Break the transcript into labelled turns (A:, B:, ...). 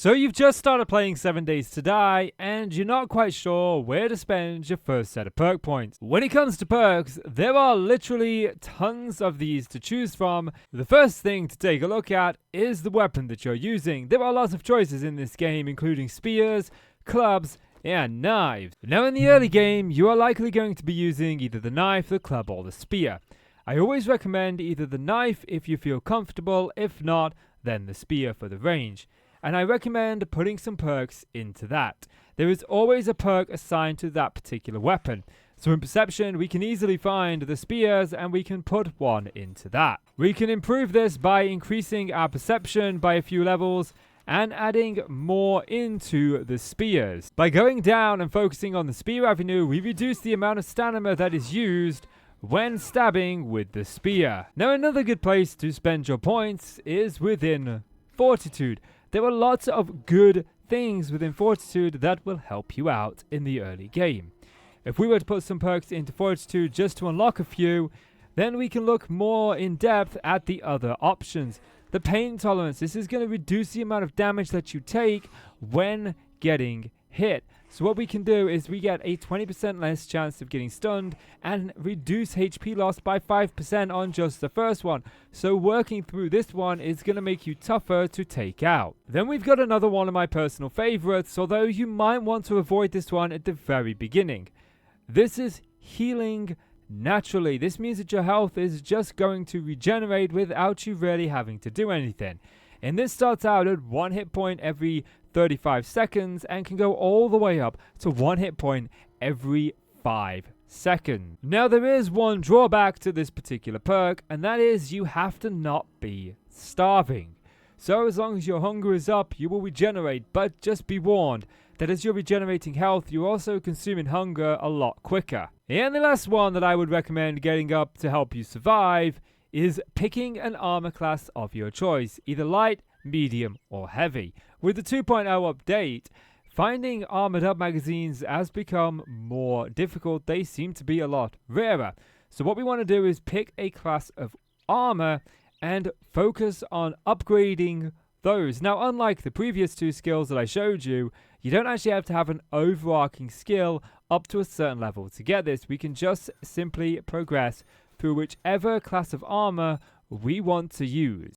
A: So you've just started playing 7 Days to Die, and you're not quite sure where to spend your first set of perk points. When it comes to perks, there are literally tons of these to choose from. The first thing to take a look at is the weapon that you're using. There are lots of choices in this game, including spears, clubs, and knives. Now in the early game, you are likely going to be using either the knife, the club, or the spear. I always recommend either the knife if you feel comfortable, if not, then the spear for the range. And I recommend putting some perks into that. There is always a perk assigned to that particular weapon. So in Perception, we can easily find the spears and we can put one into that. We can improve this by increasing our Perception by a few levels and adding more into the spears. By going down and focusing on the spear avenue, we reduce the amount of stamina that is used when stabbing with the spear. Now another good place to spend your points is within Fortitude. There are lots of good things within Fortitude that will help you out in the early game. If we were to put some perks into Fortitude just to unlock a few, then we can look more in depth at the other options. The pain tolerance, this is going to reduce the amount of damage that you take when getting hit. So what we can do is we get a 20% less chance of getting stunned and reduce HP loss by 5% on just the first one. So working through this one is going to make you tougher to take out. Then we've got another one of my personal favorites, although you might want to avoid this one at the very beginning. This is healing naturally. This means that your health is just going to regenerate without you really having to do anything. And this starts out at 1 hit point every 35 seconds and can go all the way up to 1 hit point every 5 seconds. Now there is one drawback to this particular perk, and that is you have to not be starving. So as long as your hunger is up, you will regenerate, but just be warned that as you're regenerating health, you're also consuming hunger a lot quicker. And the last one that I would recommend getting up to help you survive is picking an armor class of your choice, either light, medium, or heavy. With the 2.0 update, finding armored up magazines has become more difficult. They seem to be a lot rarer. So what we want to do is pick a class of armor and focus on upgrading those. Now, unlike the previous two skills that I showed you, you don't actually have to have an overarching skill up to a certain level to get this. We can just simply progress through whichever class of armor we want to use.